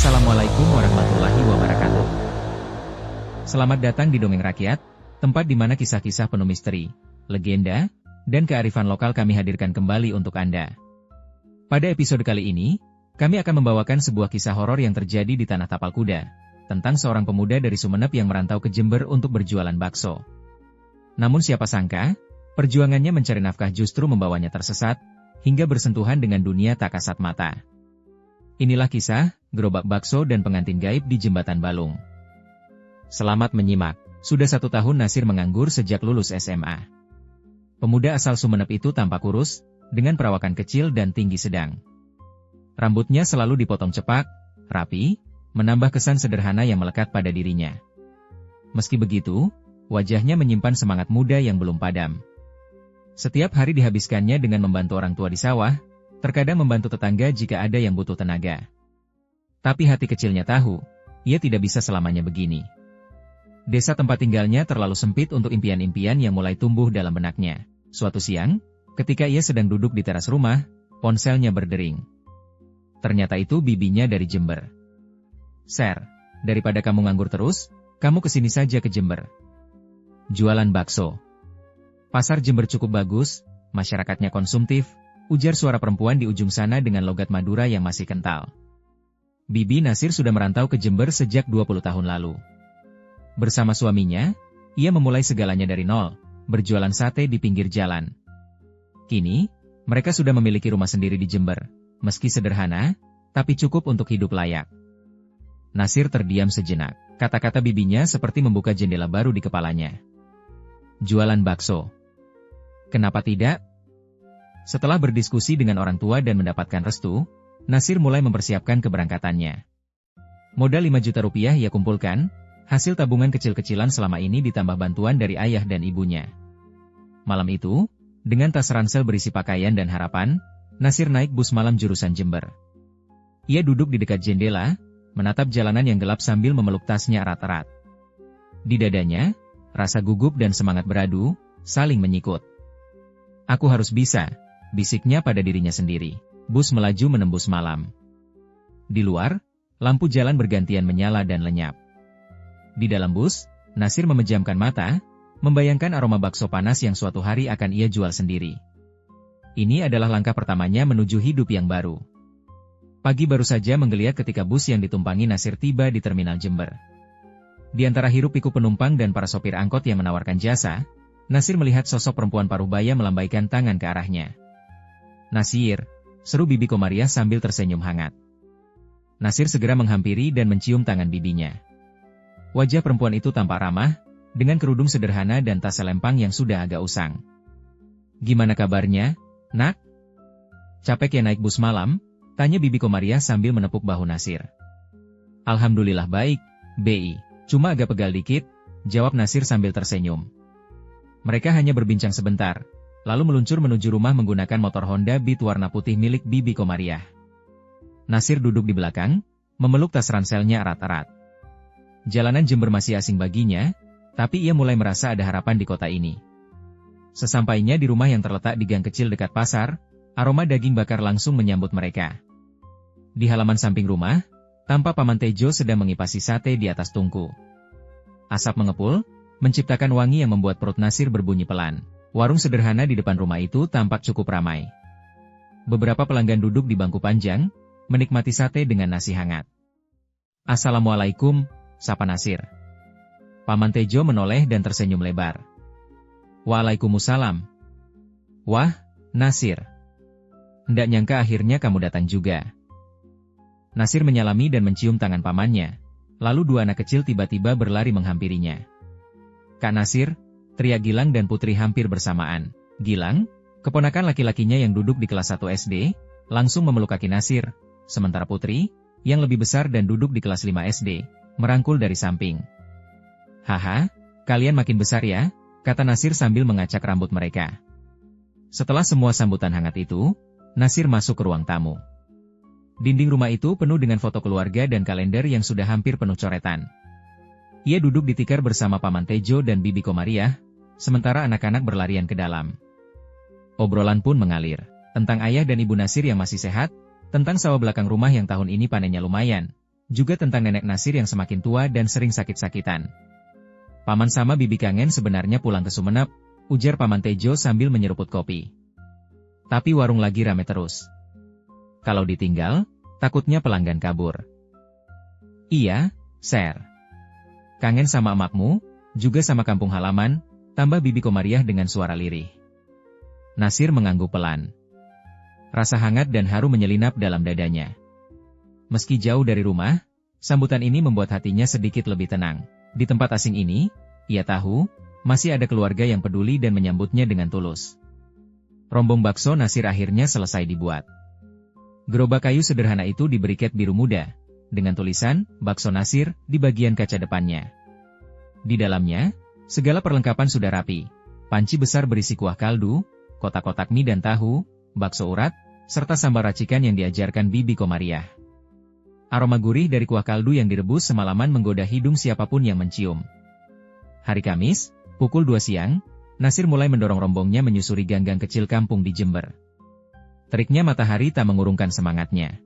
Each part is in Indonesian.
Assalamualaikum warahmatullahi wabarakatuh. Selamat datang di Dongeng Rakyat, tempat di mana kisah-kisah penuh misteri, legenda, dan kearifan lokal kami hadirkan kembali untuk Anda. Pada episode kali ini, kami akan membawakan sebuah kisah horor yang terjadi di Tanah Tapal Kuda, tentang seorang pemuda dari Sumeneb yang merantau ke Jember untuk berjualan bakso. Namun siapa sangka, perjuangannya mencari nafkah justru membawanya tersesat, hingga bersentuhan dengan dunia tak kasat mata. Inilah kisah gerobak bakso dan pengantin gaib di Jembatan Balung. Selamat menyimak. Sudah 1 tahun Nasir menganggur sejak lulus SMA. Pemuda asal Sumeneb itu tampak kurus, dengan perawakan kecil dan tinggi sedang. Rambutnya selalu dipotong cepak, rapi, menambah kesan sederhana yang melekat pada dirinya. Meski begitu, wajahnya menyimpan semangat muda yang belum padam. Setiap hari dihabiskannya dengan membantu orang tua di sawah, terkadang membantu tetangga jika ada yang butuh tenaga. Tapi hati kecilnya tahu, ia tidak bisa selamanya begini. Desa tempat tinggalnya terlalu sempit untuk impian-impian yang mulai tumbuh dalam benaknya. Suatu siang, ketika ia sedang duduk di teras rumah, ponselnya berdering. Ternyata itu bibinya dari Jember. "Ser, daripada kamu nganggur terus, kamu kesini saja ke Jember. Jualan bakso. Pasar Jember cukup bagus, masyarakatnya konsumtif," ujar suara perempuan di ujung sana dengan logat Madura yang masih kental. Bibi Nasir sudah merantau ke Jember sejak 20 tahun lalu. Bersama suaminya, ia memulai segalanya dari nol, berjualan sate di pinggir jalan. Kini, mereka sudah memiliki rumah sendiri di Jember, meski sederhana, tapi cukup untuk hidup layak. Nasir terdiam sejenak. Kata-kata bibinya seperti membuka jendela baru di kepalanya. Jualan bakso. Kenapa tidak? Setelah berdiskusi dengan orang tua dan mendapatkan restu, Nasir mulai mempersiapkan keberangkatannya. Modal 5 juta rupiah ia kumpulkan, hasil tabungan kecil-kecilan selama ini ditambah bantuan dari ayah dan ibunya. Malam itu, dengan tas ransel berisi pakaian dan harapan, Nasir naik bus malam jurusan Jember. Ia duduk di dekat jendela, menatap jalanan yang gelap sambil memeluk tasnya erat-erat. Di dadanya, rasa gugup dan semangat beradu, saling menyikut. "Aku harus bisa," bisiknya pada dirinya sendiri. Bus melaju menembus malam. Di luar, lampu jalan bergantian menyala dan lenyap. Di dalam bus, Nasir memejamkan mata, membayangkan aroma bakso panas yang suatu hari akan ia jual sendiri. Ini adalah langkah pertamanya menuju hidup yang baru. Pagi baru saja menggeliat ketika bus yang ditumpangi Nasir tiba di terminal Jember. Di antara hiruk-pikuk penumpang dan para sopir angkot yang menawarkan jasa, Nasir melihat sosok perempuan paruh baya melambaikan tangan ke arahnya. "Nasir," seru Bibi Komariah sambil tersenyum hangat. Nasir segera menghampiri dan mencium tangan bibinya. Wajah perempuan itu tampak ramah, dengan kerudung sederhana dan tas selempang yang sudah agak usang. "Gimana kabarnya, Nak? Capek ya naik bus malam?" tanya Bibi Komariah sambil menepuk bahu Nasir. "Alhamdulillah baik, Bi. Cuma agak pegal dikit," jawab Nasir sambil tersenyum. Mereka hanya berbincang sebentar, lalu meluncur menuju rumah menggunakan motor Honda Beat warna putih milik Bibi Komariah. Nasir duduk di belakang, memeluk tas ranselnya erat-erat. Jalanan Jember masih asing baginya, tapi ia mulai merasa ada harapan di kota ini. Sesampainya di rumah yang terletak di gang kecil dekat pasar, aroma daging bakar langsung menyambut mereka. Di halaman samping rumah, tampak Paman Tejo sedang mengipasi sate di atas tungku. Asap mengepul, menciptakan wangi yang membuat perut Nasir berbunyi pelan. Warung sederhana di depan rumah itu tampak cukup ramai. Beberapa pelanggan duduk di bangku panjang, menikmati sate dengan nasi hangat. "Assalamualaikum," sapa Nasir. Paman Tejo menoleh dan tersenyum lebar. "Waalaikumsalam." "Wah, Nasir. Ndak nyangka akhirnya kamu datang juga." Nasir menyalami dan mencium tangan pamannya, lalu 2 anak kecil tiba-tiba berlari menghampirinya. "Kak Nasir," teriak Gilang dan Putri hampir bersamaan. Gilang, keponakan laki-lakinya yang duduk di kelas 1 SD, langsung memeluk kaki Nasir, sementara Putri, yang lebih besar dan duduk di kelas 5 SD, merangkul dari samping. "Haha, kalian makin besar ya," kata Nasir sambil mengacak rambut mereka. Setelah semua sambutan hangat itu, Nasir masuk ke ruang tamu. Dinding rumah itu penuh dengan foto keluarga dan kalender yang sudah hampir penuh coretan. Ia duduk di tikar bersama Paman Tejo dan Bibi Komariah, sementara anak-anak berlarian ke dalam. Obrolan pun mengalir, tentang ayah dan ibu Nasir yang masih sehat, tentang sawah belakang rumah yang tahun ini panennya lumayan, Juga tentang nenek Nasir yang semakin tua dan sering sakit-sakitan. Paman sama bibi kangen sebenarnya pulang ke Sumenep, ujar Paman Tejo sambil menyeruput kopi. Tapi warung lagi rame terus. Kalau ditinggal, takutnya pelanggan kabur. Iya, Ser. Kangen sama emakmu, juga sama kampung halaman, tambah bibi Komariah dengan suara lirih. Nasir mengangguk pelan. Rasa hangat dan haru menyelinap dalam dadanya. Meski jauh dari rumah, sambutan ini membuat hatinya sedikit lebih tenang. Di tempat asing ini, ia tahu, masih ada keluarga yang peduli dan menyambutnya dengan tulus. Rombong bakso Nasir akhirnya selesai dibuat. Gerobak kayu sederhana itu diberi cat biru muda, dengan tulisan, Bakso Nasir, di bagian kaca depannya. Di dalamnya, segala perlengkapan sudah rapi. Panci besar berisi kuah kaldu, kotak-kotak mie dan tahu, bakso urat, serta sambal racikan yang diajarkan bibi Komariah. Aroma gurih dari kuah kaldu yang direbus semalaman menggoda hidung siapapun yang mencium. Hari Kamis, pukul 2 siang, Nasir mulai mendorong rombongnya menyusuri gang-gang kecil kampung di Jember. Teriknya matahari tak mengurungkan semangatnya.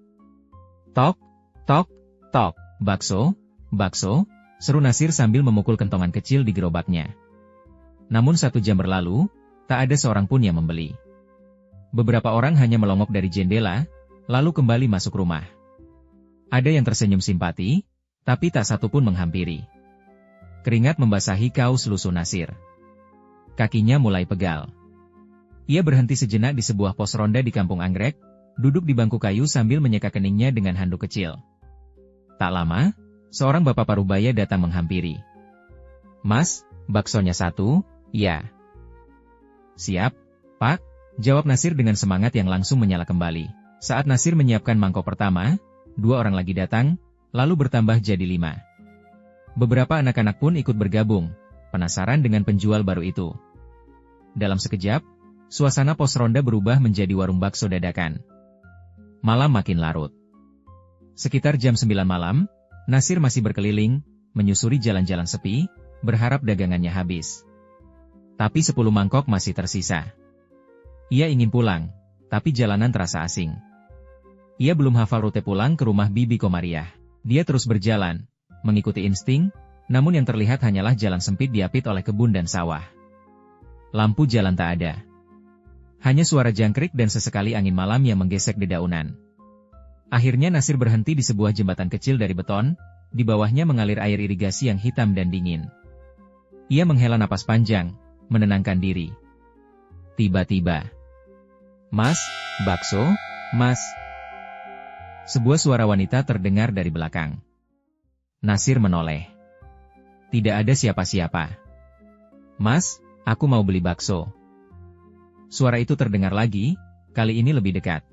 Tok, tok, tok, bakso, bakso, seru Nasir sambil memukul kentongan kecil di gerobaknya. Namun 1 jam berlalu, tak ada seorang pun yang membeli. Beberapa orang hanya melongok dari jendela, lalu kembali masuk rumah. Ada yang tersenyum simpati, tapi tak satu pun menghampiri. Keringat membasahi kaos lusuh Nasir. Kakinya mulai pegal. Ia berhenti sejenak di sebuah pos ronda di Kampung Anggrek, duduk di bangku kayu sambil menyeka keningnya dengan handuk kecil. Tak lama, seorang bapak parubaya datang menghampiri. Mas, baksonya 1, ya. Siap, Pak, jawab Nasir dengan semangat yang langsung menyala kembali. Saat Nasir menyiapkan mangkok pertama, 2 orang lagi datang, lalu bertambah jadi 5. Beberapa anak-anak pun ikut bergabung, penasaran dengan penjual baru itu. Dalam sekejap, suasana pos ronda berubah menjadi warung bakso dadakan. Malam makin larut. Sekitar jam 9 malam, Nasir masih berkeliling, menyusuri jalan-jalan sepi, berharap dagangannya habis. Tapi 10 mangkok masih tersisa. Ia ingin pulang, tapi jalanan terasa asing. Ia belum hafal rute pulang ke rumah bibi Komariah. Dia terus berjalan, mengikuti insting, namun yang terlihat hanyalah jalan sempit diapit oleh kebun dan sawah. Lampu jalan tak ada. Hanya suara jangkrik dan sesekali angin malam yang menggesek dedaunan. Akhirnya Nasir berhenti di sebuah jembatan kecil dari beton, di bawahnya mengalir air irigasi yang hitam dan dingin. Ia menghela napas panjang, menenangkan diri. Tiba-tiba, Mas, bakso, Mas. Sebuah suara wanita terdengar dari belakang. Nasir menoleh. Tidak ada siapa-siapa. Mas, aku mau beli bakso. Suara itu terdengar lagi, kali ini lebih dekat.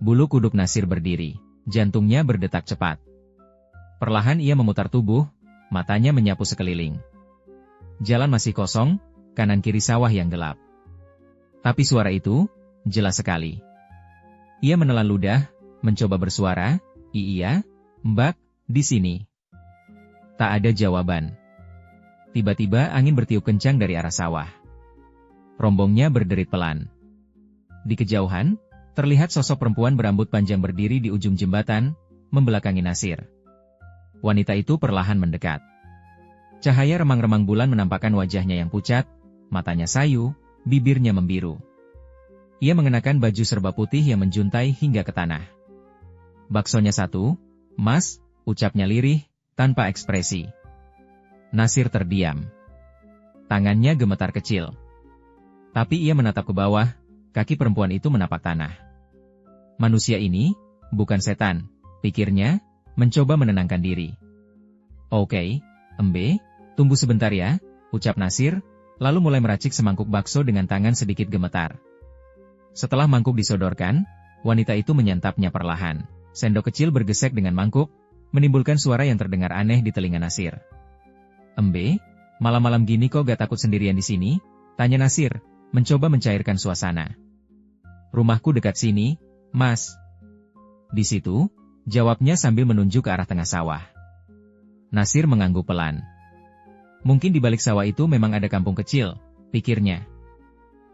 Bulu kuduk Nasir berdiri, jantungnya berdetak cepat. Perlahan ia memutar tubuh, matanya menyapu sekeliling. Jalan masih kosong, kanan kiri sawah yang gelap. Tapi suara itu, jelas sekali. Ia menelan ludah, mencoba bersuara, iya, Mbak, di sini. Tak ada jawaban. Tiba-tiba angin bertiup kencang dari arah sawah. Rombongnya berderit pelan. Di kejauhan, terlihat sosok perempuan berambut panjang berdiri di ujung jembatan, membelakangi Nasir. Wanita itu perlahan mendekat. Cahaya remang-remang bulan menampakkan wajahnya yang pucat, matanya sayu, bibirnya membiru. Ia mengenakan baju serba putih yang menjuntai hingga ke tanah. Baksonya 1, Mas, ucapnya lirih, tanpa ekspresi. Nasir terdiam. Tangannya gemetar kecil. Tapi ia menatap ke bawah, kaki perempuan itu menapak tanah. Manusia ini, bukan setan, pikirnya, mencoba menenangkan diri. Oke, Embe, tunggu sebentar ya, ucap Nasir, lalu mulai meracik semangkuk bakso dengan tangan sedikit gemetar. Setelah mangkuk disodorkan, wanita itu menyantapnya perlahan. Sendok kecil bergesek dengan mangkuk, menimbulkan suara yang terdengar aneh di telinga Nasir. Embe, malam-malam gini kok gak takut sendirian di sini? Tanya Nasir, mencoba mencairkan suasana. Rumahku dekat sini, Mas. Di situ, jawabnya sambil menunjuk ke arah tengah sawah. Nasir mengangguk pelan. Mungkin di balik sawah itu memang ada kampung kecil, pikirnya.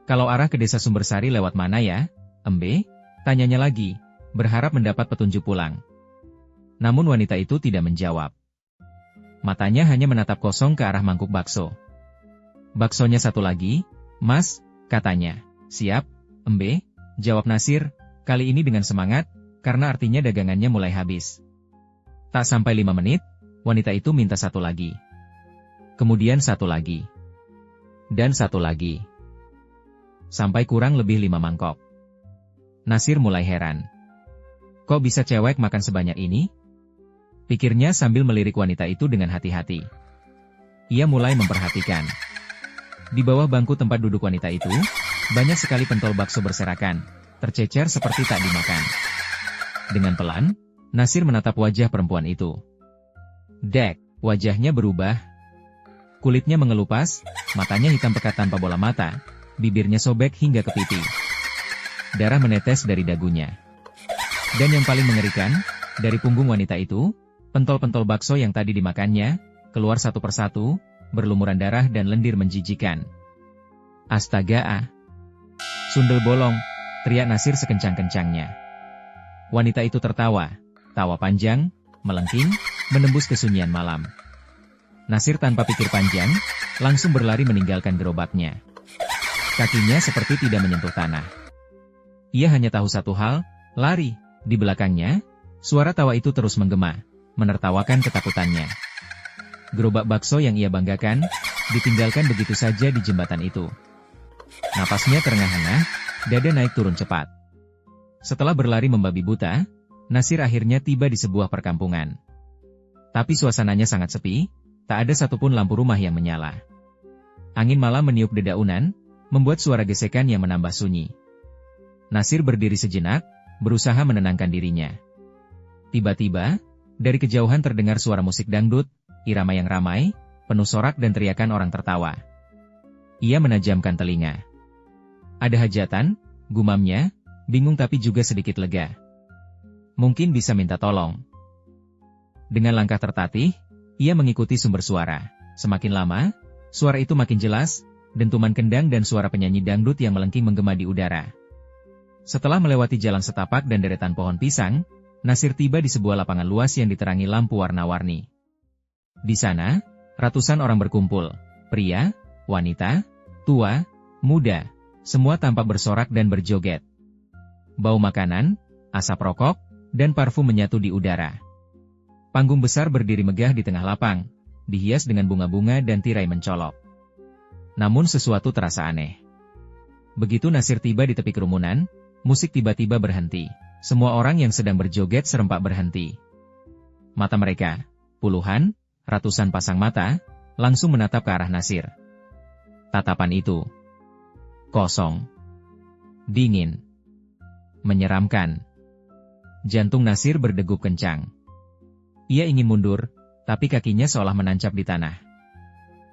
Kalau arah ke desa Sumbersari lewat mana ya, Embe? Tanyanya lagi, berharap mendapat petunjuk pulang. Namun wanita itu tidak menjawab. Matanya hanya menatap kosong ke arah mangkuk bakso. Baksonya satu lagi, Mas, katanya. Siap, Embe, jawab Nasir, kali ini dengan semangat, karena artinya dagangannya mulai habis. Tak sampai 5 menit, wanita itu minta satu lagi. Kemudian satu lagi. Dan satu lagi. Sampai kurang lebih 5 mangkok. Nasir mulai heran. Kok bisa cewek makan sebanyak ini? Pikirnya sambil melirik wanita itu dengan hati-hati. Ia mulai memperhatikan. Di bawah bangku tempat duduk wanita itu, banyak sekali pentol bakso berserakan, tercecer seperti tak dimakan. Dengan pelan, Nasir menatap wajah perempuan itu. Dek, wajahnya berubah. Kulitnya mengelupas, matanya hitam pekat tanpa bola mata, bibirnya sobek hingga ke pipi. Darah menetes dari dagunya. Dan yang paling mengerikan, dari punggung wanita itu, pentol-pentol bakso yang tadi dimakannya, keluar satu persatu, berlumuran darah dan lendir menjijikan. Astaga! Sundel bolong, teriak Nasir sekencang-kencangnya. Wanita itu tertawa, tawa panjang, melengking, menembus kesunyian malam. Nasir tanpa pikir panjang, langsung berlari meninggalkan gerobaknya. Kakinya seperti tidak menyentuh tanah. Ia hanya tahu satu hal, lari. Di belakangnya, suara tawa itu terus menggema, menertawakan ketakutannya. Gerobak bakso yang ia banggakan, ditinggalkan begitu saja di jembatan itu. Napasnya terengah-engah, dada naik turun cepat. Setelah berlari membabi buta, Nasir akhirnya tiba di sebuah perkampungan. Tapi suasananya sangat sepi, tak ada satupun lampu rumah yang menyala. Angin malam meniup dedaunan, membuat suara gesekan yang menambah sunyi. Nasir berdiri sejenak, berusaha menenangkan dirinya. Tiba-tiba, dari kejauhan terdengar suara musik dangdut, irama yang ramai, penuh sorak dan teriakan orang tertawa. Ia menajamkan telinga. Ada hajatan, gumamnya, bingung tapi juga sedikit lega. Mungkin bisa minta tolong. Dengan langkah tertatih, ia mengikuti sumber suara. Semakin lama, suara itu makin jelas, dentuman kendang dan suara penyanyi dangdut yang melengking menggema di udara. Setelah melewati jalan setapak dan deretan pohon pisang, Nasir tiba di sebuah lapangan luas yang diterangi lampu warna-warni. Di sana, ratusan orang berkumpul, pria, wanita, tua, muda, semua tampak bersorak dan berjoget. Bau makanan, asap rokok, dan parfum menyatu di udara. Panggung besar berdiri megah di tengah lapang, dihias dengan bunga-bunga dan tirai mencolok. Namun sesuatu terasa aneh. Begitu Nasir tiba di tepi kerumunan, musik tiba-tiba berhenti. Semua orang yang sedang berjoget serempak berhenti. Mata mereka, puluhan, ratusan pasang mata, langsung menatap ke arah Nasir. Tatapan itu kosong, dingin, menyeramkan. Jantung Nasir berdegup kencang. Ia ingin mundur, tapi kakinya seolah menancap di tanah.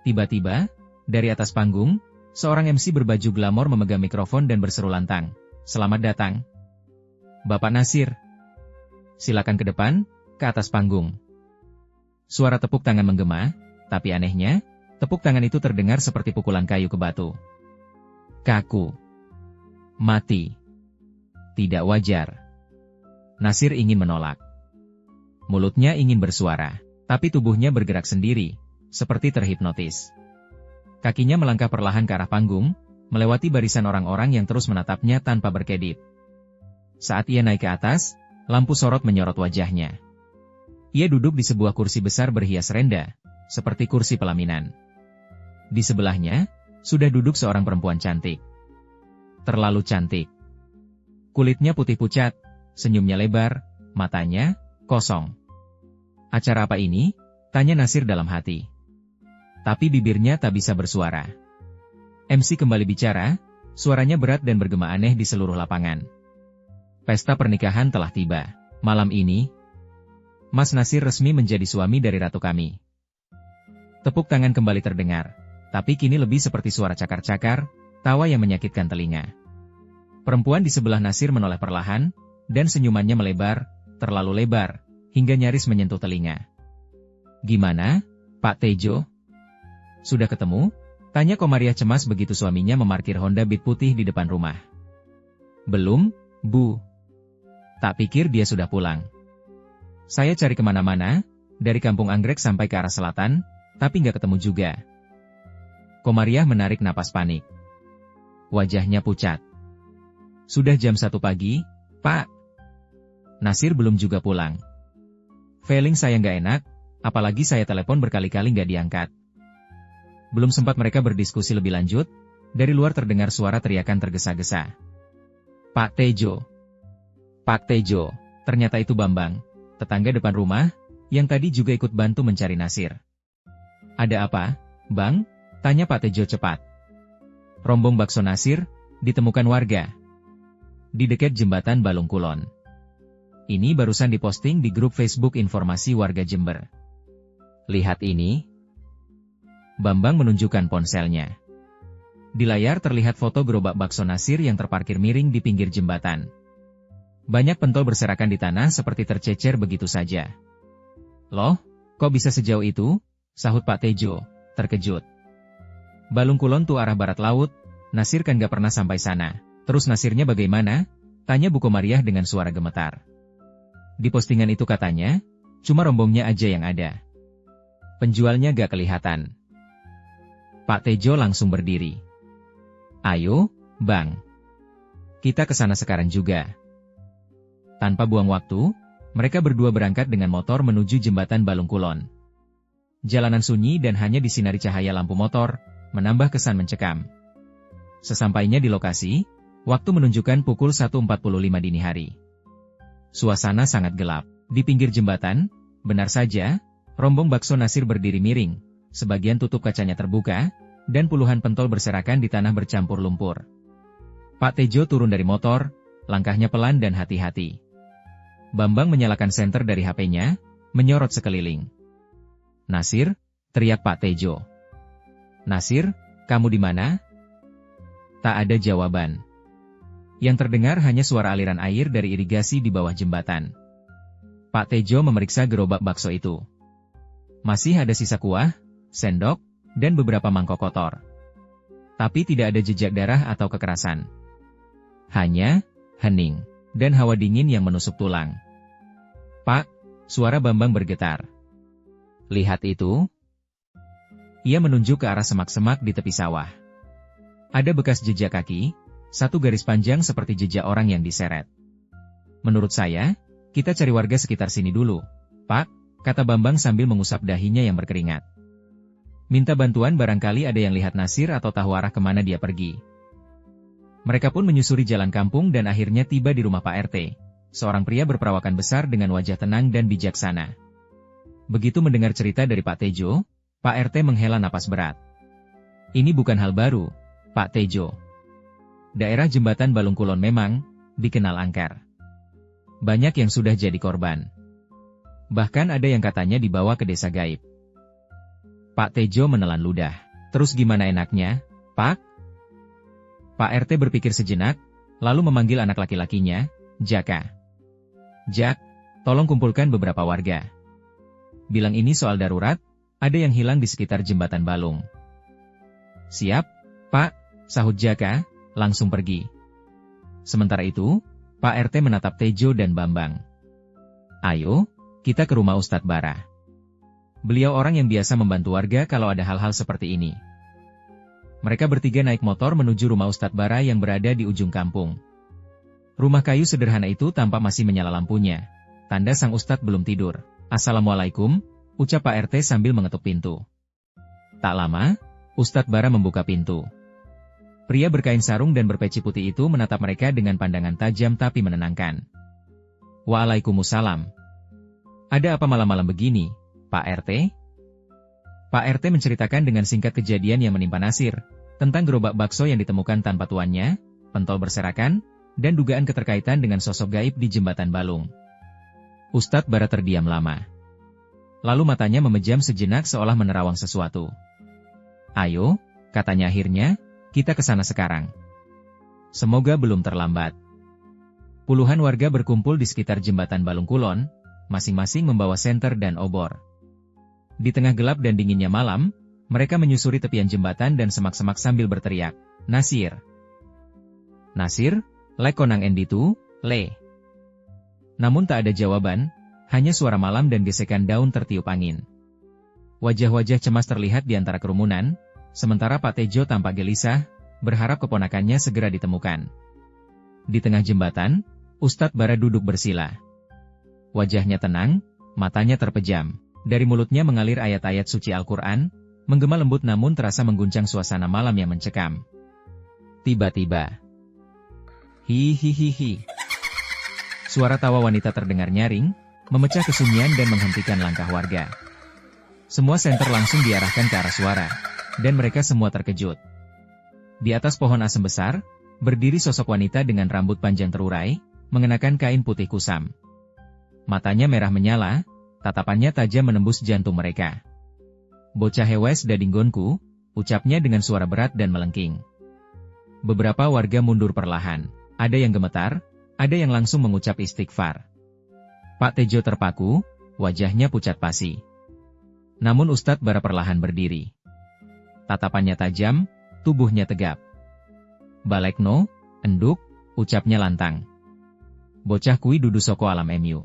Tiba-tiba, dari atas panggung, seorang MC berbaju glamor memegang mikrofon dan berseru lantang. Selamat datang, Bapak Nasir. Silakan ke depan, ke atas panggung. Suara tepuk tangan menggema, tapi anehnya, tepuk tangan itu terdengar seperti pukulan kayu ke batu. Kaku. Mati. Tidak wajar. Nasir ingin menolak. Mulutnya ingin bersuara, tapi tubuhnya bergerak sendiri, seperti terhipnotis. Kakinya melangkah perlahan ke arah panggung, melewati barisan orang-orang yang terus menatapnya tanpa berkedip. Saat ia naik ke atas, lampu sorot menyorot wajahnya. Ia duduk di sebuah kursi besar berhias renda, seperti kursi pelaminan. Di sebelahnya, sudah duduk seorang perempuan cantik. Terlalu cantik. Kulitnya putih pucat, senyumnya lebar, matanya kosong. Acara apa ini? Tanya Nasir dalam hati. Tapi bibirnya tak bisa bersuara. MC kembali bicara, suaranya berat dan bergema aneh di seluruh lapangan. Pesta pernikahan telah tiba. Malam ini, Mas Nasir resmi menjadi suami dari ratu kami. Tepuk tangan kembali terdengar, tapi kini lebih seperti suara cakar-cakar, tawa yang menyakitkan telinga. Perempuan di sebelah Nasir menoleh perlahan, dan senyumannya melebar, terlalu lebar, hingga nyaris menyentuh telinga. Gimana, Pak Tejo? Sudah ketemu? Tanya Komariah cemas begitu suaminya memarkir Honda Beat putih di depan rumah. Belum, Bu. Tak pikir dia sudah pulang. Saya cari kemana-mana, dari Kampung Anggrek sampai ke arah selatan, tapi nggak ketemu juga. Komariah menarik napas panik. Wajahnya pucat. Sudah jam 1 pagi, Pak. Nasir belum juga pulang. Feeling saya nggak enak, apalagi saya telepon berkali-kali nggak diangkat. Belum sempat mereka berdiskusi lebih lanjut, dari luar terdengar suara teriakan tergesa-gesa. Pak Tejo. Pak Tejo, ternyata itu Bambang, tetangga depan rumah, yang tadi juga ikut bantu mencari Nasir. Ada apa, Bang? Tanya Pak Tejo cepat. Rombong bakso Nasir, ditemukan warga. Di dekat jembatan Balung Kulon. Ini barusan diposting di grup Facebook informasi warga Jember. Lihat ini. Bambang menunjukkan ponselnya. Di layar terlihat foto gerobak bakso Nasir yang terparkir miring di pinggir jembatan. Banyak pentol berserakan di tanah seperti tercecer begitu saja. Loh, kok bisa sejauh itu? Sahut Pak Tejo, terkejut. Balung Kulon tuh arah barat laut, Nasir kan gak pernah sampai sana. Terus Nasirnya bagaimana? Tanya Bu Komariah dengan suara gemetar. Di postingan itu katanya, cuma rombongnya aja yang ada. Penjualnya gak kelihatan. Pak Tejo langsung berdiri. Ayo, Bang. Kita ke sana sekarang juga. Tanpa buang waktu, mereka berdua berangkat dengan motor menuju jembatan Balung Kulon. Jalanan sunyi dan hanya disinari cahaya lampu motor, menambah kesan mencekam. Sesampainya di lokasi, waktu menunjukkan pukul 1.45 dini hari. Suasana sangat gelap. Di pinggir jembatan, benar saja, rombong bakso Nasir berdiri miring, sebagian tutup kacanya terbuka, dan puluhan pentol berserakan di tanah bercampur lumpur. Pak Tejo turun dari motor, langkahnya pelan dan hati-hati. Bambang menyalakan senter dari HP-nya, menyorot sekeliling. Nasir, teriak Pak Tejo. Nasir, kamu di mana? Tak ada jawaban. Yang terdengar hanya suara aliran air dari irigasi di bawah jembatan. Pak Tejo memeriksa gerobak bakso itu. Masih ada sisa kuah, sendok, dan beberapa mangkok kotor. Tapi tidak ada jejak darah atau kekerasan. Hanya hening dan hawa dingin yang menusuk tulang. Pak, suara Bambang bergetar. Lihat itu. Ia menunjuk ke arah semak-semak di tepi sawah. Ada bekas jejak kaki, satu garis panjang seperti jejak orang yang diseret. Menurut saya, kita cari warga sekitar sini dulu, Pak, kata Bambang sambil mengusap dahinya yang berkeringat. Minta bantuan barangkali ada yang lihat Nasir atau tahu arah kemana dia pergi. Mereka pun menyusuri jalan kampung dan akhirnya tiba di rumah Pak RT, seorang pria berperawakan besar dengan wajah tenang dan bijaksana. Begitu mendengar cerita dari Pak Tejo, Pak RT menghela napas berat. Ini bukan hal baru, Pak Tejo. Daerah jembatan Balung Kulon memang dikenal angker. Banyak yang sudah jadi korban. Bahkan ada yang katanya dibawa ke desa gaib. Pak Tejo menelan ludah. Terus gimana enaknya, Pak? Pak RT berpikir sejenak, lalu memanggil anak laki-lakinya, Jaka. Jak, tolong kumpulkan beberapa warga. Bilang ini soal darurat, ada yang hilang di sekitar jembatan Balung. Siap, Pak, sahut Jaka, langsung pergi. Sementara itu, Pak RT menatap Tejo dan Bambang. Ayo, kita ke rumah Ustadz Bara. Beliau orang yang biasa membantu warga kalau ada hal-hal seperti ini. Mereka bertiga naik motor menuju rumah Ustadz Bara yang berada di ujung kampung. Rumah kayu sederhana itu tampak masih menyala lampunya. Tanda sang Ustadz belum tidur. Assalamualaikum, ucap Pak RT sambil mengetuk pintu. Tak lama, Ustadz Bara membuka pintu. Pria berkain sarung dan berpeci putih itu menatap mereka dengan pandangan tajam tapi menenangkan. Waalaikumsalam. Ada apa malam-malam begini, Pak RT? Pak RT menceritakan dengan singkat kejadian yang menimpa Nasir, tentang gerobak bakso yang ditemukan tanpa tuannya, pentol berserakan, dan dugaan keterkaitan dengan sosok gaib di jembatan Balung. Ustadz Bara terdiam lama. Lalu matanya memejam sejenak seolah menerawang sesuatu. Ayo, katanya akhirnya, kita ke sana sekarang. Semoga belum terlambat. Puluhan warga berkumpul di sekitar jembatan Balung Kulon, masing-masing membawa senter dan obor. Di tengah gelap dan dinginnya malam, mereka menyusuri tepian jembatan dan semak-semak sambil berteriak, Nasir! Nasir, le konang enditu, le. Namun tak ada jawaban, Hanya suara malam dan gesekan daun tertiup angin. Wajah-wajah cemas terlihat di antara kerumunan, sementara Pak Tejo tampak gelisah, berharap keponakannya segera ditemukan. Di tengah jembatan, Ustadz Bara duduk bersila. Wajahnya tenang, matanya terpejam. Dari mulutnya mengalir ayat-ayat suci Al-Quran, menggema lembut namun terasa mengguncang suasana malam yang mencekam. Tiba-tiba, hihihihi. Suara tawa wanita terdengar nyaring, memecah kesunyian dan menghentikan langkah warga. Semua senter langsung diarahkan ke arah suara, dan mereka semua terkejut. Di atas pohon asem besar, berdiri sosok wanita dengan rambut panjang terurai, mengenakan kain putih kusam. Matanya merah menyala, tatapannya tajam menembus jantung mereka. "Bocah hewes dadinggonku," ucapnya dengan suara berat dan melengking. Beberapa warga mundur perlahan, ada yang gemetar, ada yang langsung mengucap istighfar. Pak Tejo terpaku, wajahnya pucat pasi. Namun Ustadz Bara perlahan berdiri. Tatapannya tajam, tubuhnya tegap. "Balekno, enduk," ucapnya lantang. "Bocah kui dudu soko alam MU.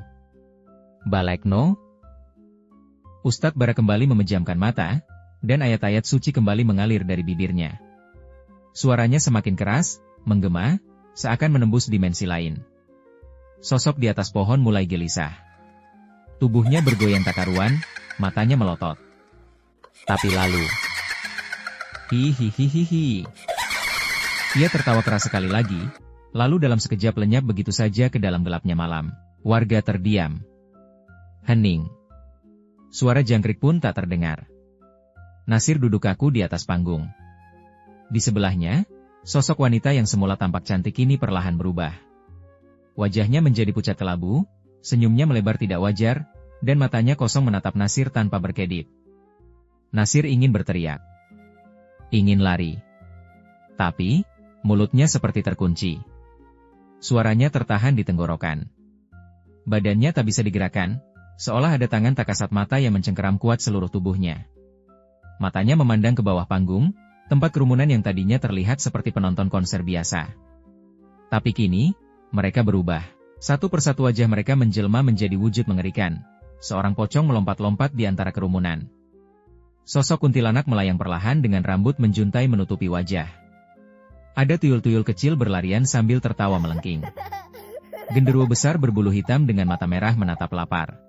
Balekno." Ustadz Bara kembali memejamkan mata, dan ayat-ayat suci kembali mengalir dari bibirnya. Suaranya semakin keras, menggema, seakan menembus dimensi lain. Sosok di atas pohon mulai gelisah. Tubuhnya bergoyang tak karuan, matanya melotot. Tapi lalu, hihihihihi. Ia tertawa keras sekali lagi, lalu dalam sekejap lenyap begitu saja ke dalam gelapnya malam. Warga terdiam. Hening. Suara jangkrik pun tak terdengar. Nasir duduk kaku di atas panggung. Di sebelahnya, sosok wanita yang semula tampak cantik ini perlahan berubah. Wajahnya menjadi pucat kelabu, senyumnya melebar tidak wajar, dan matanya kosong menatap Nasir tanpa berkedip. Nasir ingin berteriak. Ingin lari. Tapi, mulutnya seperti terkunci. Suaranya tertahan di tenggorokan. Badannya tak bisa digerakkan, seolah ada tangan tak kasat mata yang mencengkeram kuat seluruh tubuhnya. Matanya memandang ke bawah panggung, tempat kerumunan yang tadinya terlihat seperti penonton konser biasa. Tapi kini, mereka berubah. Satu persatu wajah mereka menjelma menjadi wujud mengerikan. Seorang pocong melompat-lompat di antara kerumunan. Sosok kuntilanak melayang perlahan dengan rambut menjuntai menutupi wajah. Ada tuyul-tuyul kecil berlarian sambil tertawa melengking. Genderuwo besar berbulu hitam dengan mata merah menatap lapar.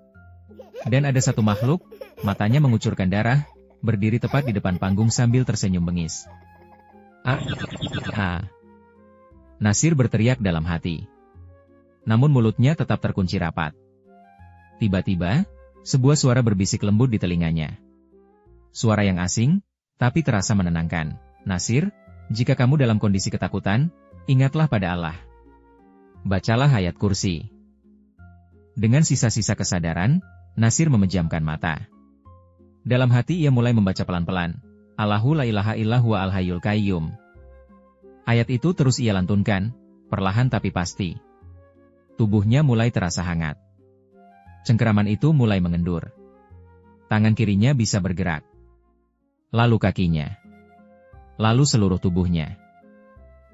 Dan ada satu makhluk, matanya mengucurkan darah, berdiri tepat di depan panggung sambil tersenyum bengis. Ah. Nasir berteriak dalam hati. Namun mulutnya tetap terkunci rapat. Tiba-tiba, sebuah suara berbisik lembut di telinganya. Suara yang asing, tapi terasa menenangkan. "Nasir, jika kamu dalam kondisi ketakutan, ingatlah pada Allah. Bacalah ayat kursi." Dengan sisa-sisa kesadaran, Nasir memejamkan mata. Dalam hati ia mulai membaca pelan-pelan, "Allahu la ilaha illa huwa al-hayyul qayyum." Ayat itu terus ia lantunkan, perlahan tapi pasti. Tubuhnya mulai terasa hangat. Cengkeraman itu mulai mengendur. Tangan kirinya bisa bergerak. Lalu kakinya. Lalu seluruh tubuhnya.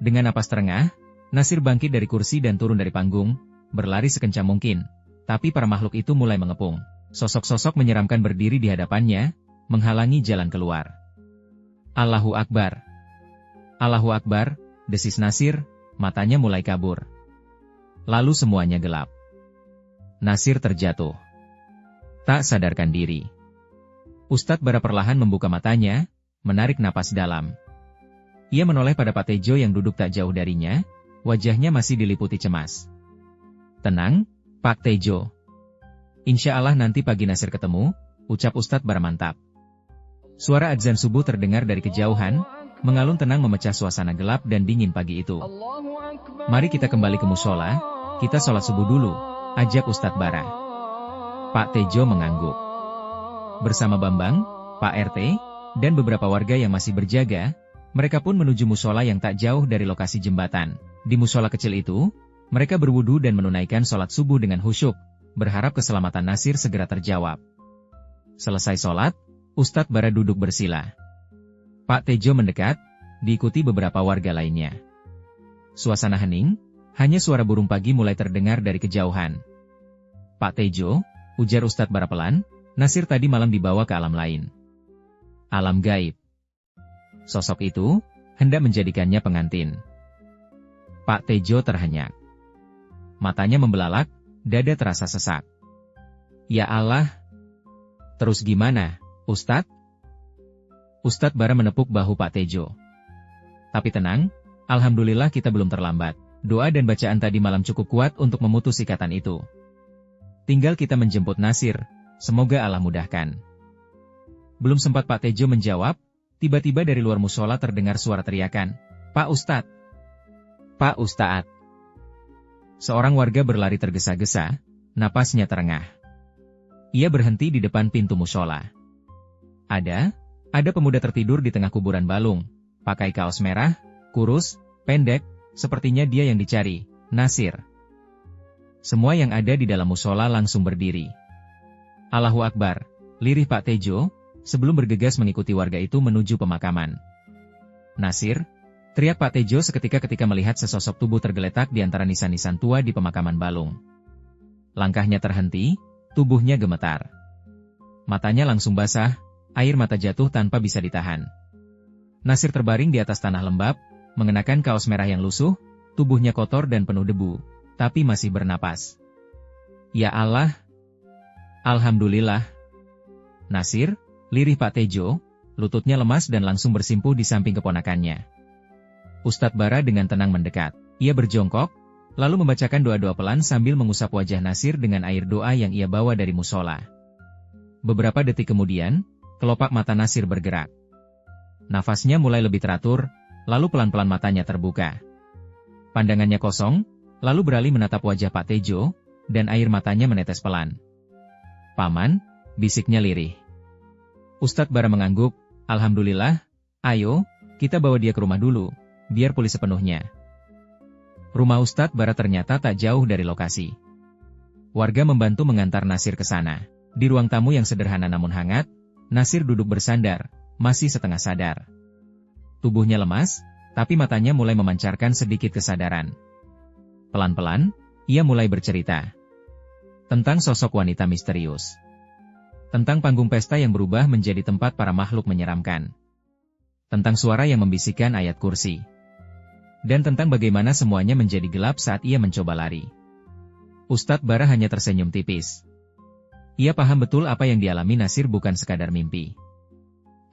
Dengan napas terengah, Nasir bangkit dari kursi dan turun dari panggung, berlari sekencang mungkin. Tapi para makhluk itu mulai mengepung. Sosok-sosok menyeramkan berdiri di hadapannya, menghalangi jalan keluar. "Allahu Akbar. Allahu Akbar," desis Nasir, matanya mulai kabur. Lalu semuanya gelap. Nasir terjatuh. Tak sadarkan diri. Ustadz Bara perlahan membuka matanya, menarik napas dalam. Ia menoleh pada Pak Tejo yang duduk tak jauh darinya, wajahnya masih diliputi cemas. "Tenang, Pak Tejo. Insya Allah nanti pagi Nasir ketemu," ucap Ustadz Bara mantap. Suara adzan subuh terdengar dari kejauhan, mengalun tenang memecah suasana gelap dan dingin pagi itu. "Mari kita kembali ke musola, kita sholat subuh dulu," ajak Ustadz Bara. Pak Tejo mengangguk. Bersama Bambang, Pak RT, dan beberapa warga yang masih berjaga, mereka pun menuju musola yang tak jauh dari lokasi jembatan. Di musola kecil itu, mereka berwudu dan menunaikan sholat subuh dengan khusyuk, berharap keselamatan Nasir segera terjawab. Selesai sholat, Ustadz Bara duduk bersila. Pak Tejo mendekat, diikuti beberapa warga lainnya. Suasana hening, hanya suara burung pagi mulai terdengar dari kejauhan. "Pak Tejo, Ujar Ustadz Bara pelan, Nasir tadi malam dibawa ke alam lain. Alam gaib. Sosok itu hendak menjadikannya pengantin. Pak Tejo terhenyak. Matanya membelalak, dada terasa sesak. Ya Allah! Terus gimana, Ustadz? Ustadz Bara menepuk bahu Pak Tejo. Tapi tenang, alhamdulillah kita belum terlambat. Doa dan bacaan tadi malam cukup kuat untuk memutus ikatan itu. Tinggal kita menjemput Nasir, semoga Allah mudahkan. Belum sempat Pak Tejo menjawab, tiba-tiba dari luar musola terdengar suara teriakan, Pak Ustadz! Pak Ustadz! Seorang warga berlari tergesa-gesa, napasnya terengah. Ia berhenti di depan pintu musola. Ada pemuda tertidur di tengah kuburan balung, pakai kaos merah, kurus, pendek, sepertinya dia yang dicari, Nasir. Semua yang ada di dalam musola langsung berdiri. Allahu Akbar, lirih Pak Tejo, sebelum bergegas mengikuti warga itu menuju pemakaman. Nasir, teriak Pak Tejo seketika ketika melihat sesosok tubuh tergeletak di antara nisan-nisan tua di pemakaman balung. Langkahnya terhenti, tubuhnya gemetar. Matanya langsung basah, air mata jatuh tanpa bisa ditahan. Nasir terbaring di atas tanah lembab, mengenakan kaos merah yang lusuh, tubuhnya kotor dan penuh debu, tapi masih bernapas. Ya Allah! Alhamdulillah! Nasir, lirih Pak Tejo, lututnya lemas dan langsung bersimpuh di samping keponakannya. Ustadz Bara dengan tenang mendekat. Ia berjongkok, lalu membacakan doa-doa pelan sambil mengusap wajah Nasir dengan air doa yang ia bawa dari musola. Beberapa detik kemudian, kelopak mata Nasir bergerak. Nafasnya mulai lebih teratur, lalu pelan-pelan matanya terbuka. Pandangannya kosong, lalu beralih menatap wajah Pak Tejo, dan air matanya menetes pelan. Paman, bisiknya lirih. Ustadz Bara mengangguk, Alhamdulillah, ayo, kita bawa dia ke rumah dulu, biar pulih sepenuhnya. Rumah Ustadz Bara ternyata tak jauh dari lokasi. Warga membantu mengantar Nasir ke sana. Di ruang tamu yang sederhana namun hangat, Nasir duduk bersandar, masih setengah sadar. Tubuhnya lemas, tapi matanya mulai memancarkan sedikit kesadaran. Pelan-pelan, ia mulai bercerita. Tentang sosok wanita misterius. Tentang panggung pesta yang berubah menjadi tempat para makhluk menyeramkan. Tentang suara yang membisikkan ayat kursi. Dan tentang bagaimana semuanya menjadi gelap saat ia mencoba lari. Ustadz Bara hanya tersenyum tipis. Ia paham betul apa yang dialami Nasir bukan sekadar mimpi.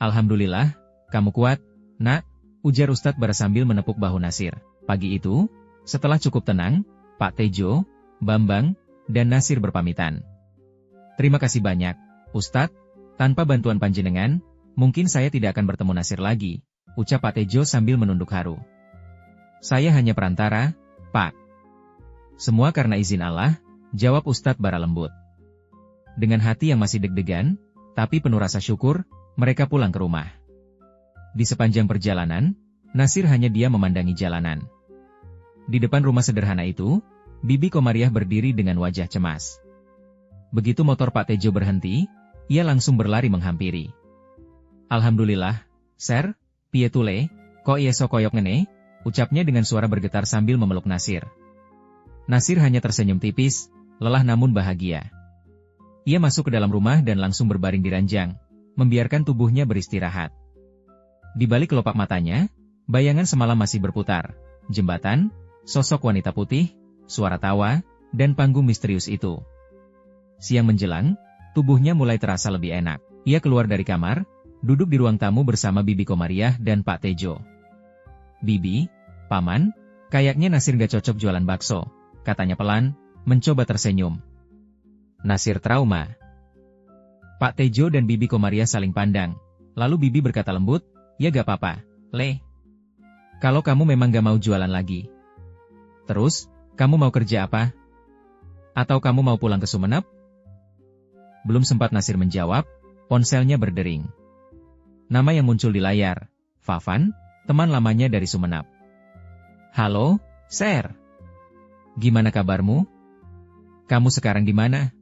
Alhamdulillah, kamu kuat, nak, ujar Ustadz Bara sambil menepuk bahu Nasir. Pagi itu, setelah cukup tenang, Pak Tejo, Bambang, dan Nasir berpamitan. Terima kasih banyak, Ustadz, tanpa bantuan panjenengan, mungkin saya tidak akan bertemu Nasir lagi, ucap Pak Tejo sambil menunduk haru. Saya hanya perantara, Pak. Semua karena izin Allah, jawab Ustadz Bara lembut. Dengan hati yang masih deg-degan, tapi penuh rasa syukur, mereka pulang ke rumah. Di sepanjang perjalanan, Nasir hanya diam memandangi jalanan. Di depan rumah sederhana itu, Bibi Komariah berdiri dengan wajah cemas. Begitu motor Pak Tejo berhenti, ia langsung berlari menghampiri. Alhamdulillah, Ser, piye tule, kok iso koyok ngene, ucapnya dengan suara bergetar sambil memeluk Nasir. Nasir hanya tersenyum tipis, lelah namun bahagia. Ia masuk ke dalam rumah dan langsung berbaring di ranjang, membiarkan tubuhnya beristirahat. Di balik kelopak matanya, bayangan semalam masih berputar. Jembatan, sosok wanita putih, suara tawa, dan panggung misterius itu. Siang menjelang, tubuhnya mulai terasa lebih enak. Ia keluar dari kamar, duduk di ruang tamu bersama Bibi Komariah dan Pak Tejo. Bibi, Paman, kayaknya Nasir gak cocok jualan bakso, katanya pelan, mencoba tersenyum. Nasir trauma. Pak Tejo dan Bibi Komariah saling pandang, lalu Bibi berkata lembut, ya gak apa-apa, Le. Kalau kamu memang gak mau jualan lagi. Terus, kamu mau kerja apa? Atau kamu mau pulang ke Sumenep? Belum sempat Nasir menjawab, ponselnya berdering. Nama yang muncul di layar, Fafan, teman lamanya dari Sumenep. Halo, Ser. Gimana kabarmu? Kamu sekarang di mana?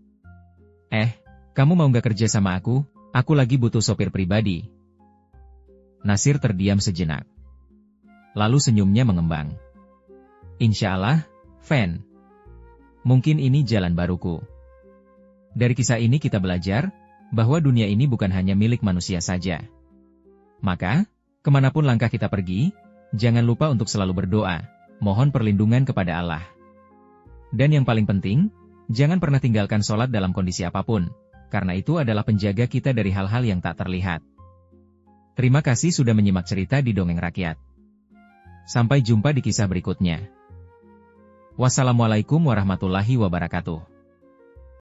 Kamu mau gak kerja sama aku? Aku lagi butuh sopir pribadi. Nasir terdiam sejenak. Lalu senyumnya mengembang. Insya Allah, Fan. Mungkin ini jalan baruku. Dari kisah ini kita belajar, bahwa dunia ini bukan hanya milik manusia saja. Maka, kemanapun langkah kita pergi, jangan lupa untuk selalu berdoa, mohon perlindungan kepada Allah. Dan yang paling penting, jangan pernah tinggalkan sholat dalam kondisi apapun, karena itu adalah penjaga kita dari hal-hal yang tak terlihat. Terima kasih sudah menyimak cerita di Dongeng Rakyat. Sampai jumpa di kisah berikutnya. Wassalamualaikum warahmatullahi wabarakatuh.